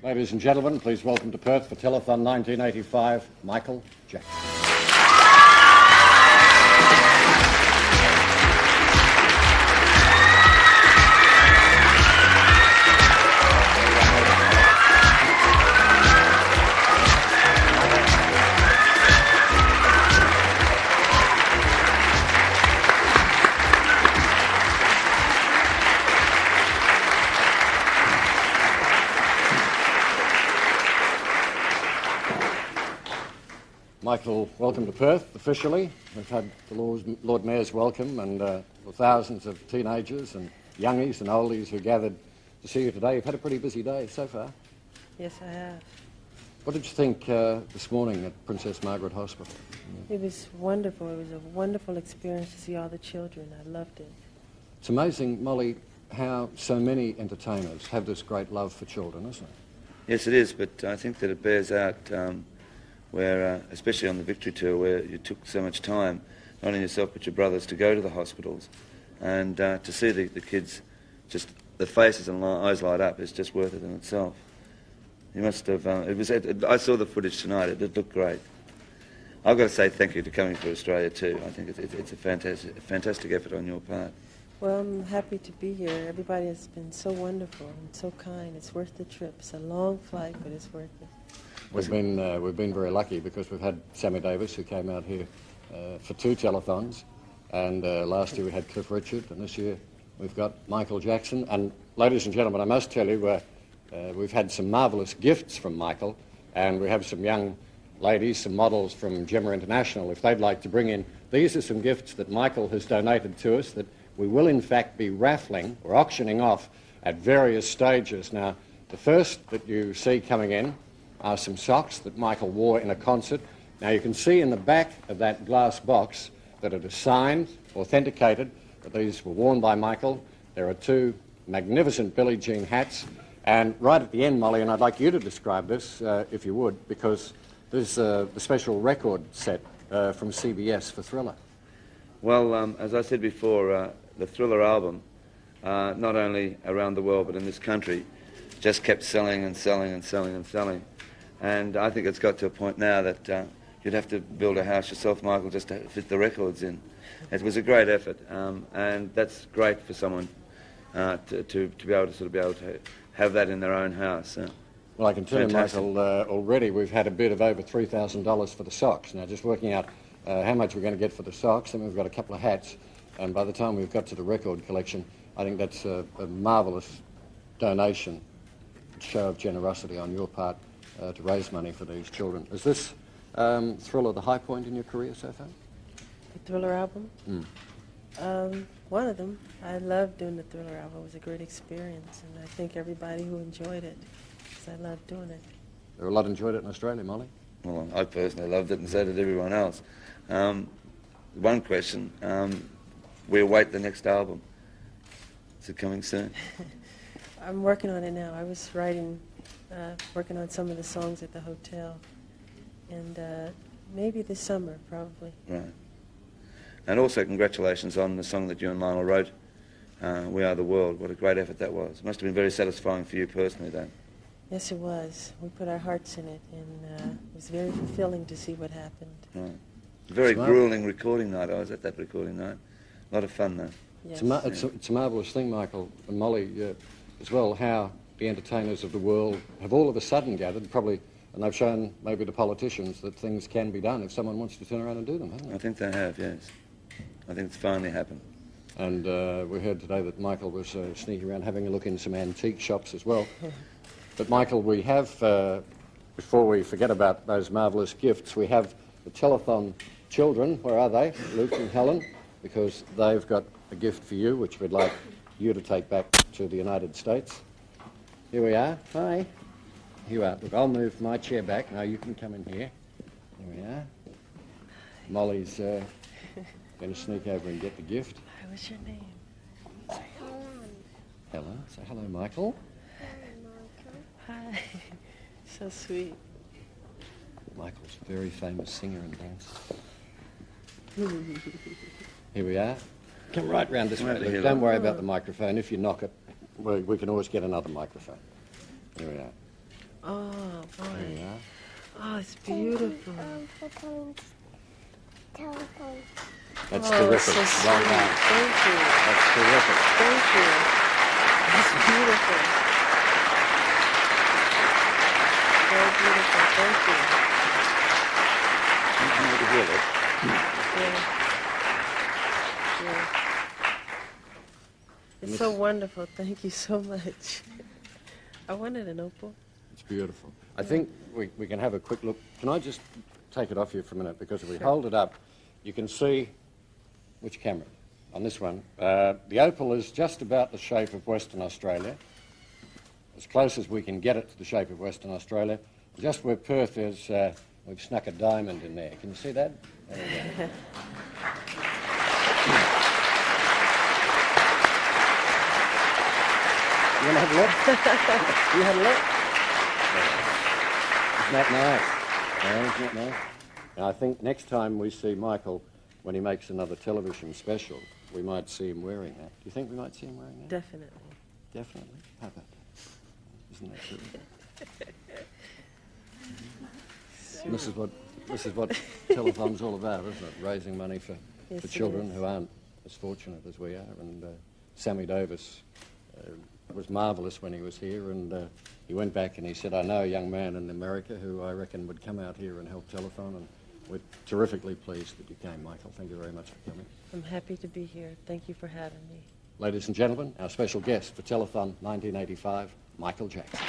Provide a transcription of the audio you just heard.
Ladies and gentlemen, please welcome to Perth for Telethon 1985, Michael Jackson. Michael, welcome to Perth, officially. We've had the Lord Mayor's welcome and the thousands of teenagers and youngies and oldies who gathered to see you today. You've had a pretty busy day so far. Yes, I have. What did you think this morning at Princess Margaret Hospital? It was wonderful. It was a wonderful experience to see all the children. I loved it. It's amazing, Molly, how so many entertainers have this great love for children, isn't it? Yes, it is, but I think that it bears out where, especially on the Victory Tour, where you took so much time, not only yourself but your brothers, to go to the hospitals and to see the kids, just the faces and eyes light up is just worth it in itself. You must have, I saw the footage tonight, it looked great. I've got to say thank you for coming to Australia too. I think it's a fantastic effort on your part. Well, I'm happy to be here. Everybody has been so wonderful and so kind. It's worth the trip. It's a long flight, but it's worth it. We've been very lucky because we've had Sammy Davis, who came out here for 2 telethons, and last year we had Cliff Richard, and this year we've got Michael Jackson. And ladies and gentlemen, I must tell you, we've had some marvellous gifts from Michael, and we have some young ladies, some models from Gemma International, if they'd like to bring in. These are some gifts that Michael has donated to us that we will in fact be raffling or auctioning off at various stages. Now, the first that you see coming in are some socks that Michael wore in a concert. Now you can see in the back of that glass box that it is signed, authenticated, that these were worn by Michael. There are 2 magnificent Billie Jean hats, and right at the end, Molly, and I'd like you to describe this, if you would, because there's the special record set from CBS for Thriller. Well, as I said before, the Thriller album, not only around the world but in this country, just kept selling and selling and selling and selling. And I think it's got to a point now that you'd have to build a house yourself, Michael, just to fit the records in. It was a great effort, and that's great for someone to be able to have that in their own house. Well, I can tell fantastic. You, Michael, already we've had a bid of over $3,000 for the socks. Now, just working out how much we're going to get for the socks, and we've got a couple of hats, and by the time we've got to the record collection, I think that's a marvellous donation, show of generosity on your part to raise money for these children. Is this Thriller the high point in your career so far? The Thriller album? One of them. I loved doing the Thriller album. It was a great experience, and I thank everybody who enjoyed it, because I loved doing it. There were a lot enjoyed it in Australia, Molly? Well, I personally loved it, and so did everyone else. One question, we await the next album. Is it coming soon? I'm working on it now. I was working on some of the songs at the hotel, and maybe this summer, probably. Right. And also congratulations on the song that you and Lionel wrote, We Are the World. What a great effort that was. It must have been very satisfying for you personally, then. Yes, it was. We put our hearts in it, and it was very fulfilling to see what happened. Right. Very grueling recording night. I was at that recording night. A lot of fun, though. Yes. It's a marvellous thing, Michael and Molly, as well, how the entertainers of the world have all of a sudden gathered, probably, and they've shown maybe to politicians that things can be done if someone wants to turn around and do them, haven't they? I think they have, yes. I think it's finally happened. And we heard today that Michael was sneaking around having a look in some antique shops as well. But Michael, we have, before we forget about those marvellous gifts, we have the Telethon children. Where are they? Luke and Helen, because they've got a gift for you, which we'd like you to take back to the United States. Here we are. Hi. Here we are. Look, I'll move my chair back. Now you can come in here. Here we are. Molly's going to sneak over and get the gift. What's your name? Helen. Say hello, Michael. Hi. So sweet. Michael's a very famous singer and dancer. Here we are. Come right round this way. Look, don't worry about the microphone. If you knock it, we can always get another microphone. Here we are. Oh, boy. There you are. Oh, it's beautiful. Telephone. That's Oh, it's terrific. so Well sweet. done. Thank you. That's terrific. Thank you. That's beautiful. Very beautiful. Thank you. You need to hear that. Yeah. Yeah. It's so wonderful. Thank you so much. I wanted an opal. It's beautiful. I think we can have a quick look. Can I just take it off you for a minute? Because if we hold it up, you can see which camera? On this one. The opal is just about the shape of Western Australia, as close as we can get it to the shape of Western Australia. Just where Perth is, we've snuck a diamond in there. Can you see that? There we go. You want to have a look? You have a look? Isn't that nice? Yeah, isn't that nice? And I think next time we see Michael, when he makes another television special, we might see him wearing that. Do you think we might see him wearing that? Definitely. Definitely. How about that? Isn't that true? This is what Telethon's all about, isn't it? Raising money for Yes, it children is. who aren't as fortunate as we are. And Sammy Davis was marvellous when he was here, and he went back and he said, I know a young man in America who I reckon would come out here and help Telethon, and we're terrifically pleased that you came, Michael. Thank you very much for coming. I'm happy to be here. Thank you for having me. Ladies and gentlemen, our special guest for Telethon 1985, Michael Jackson.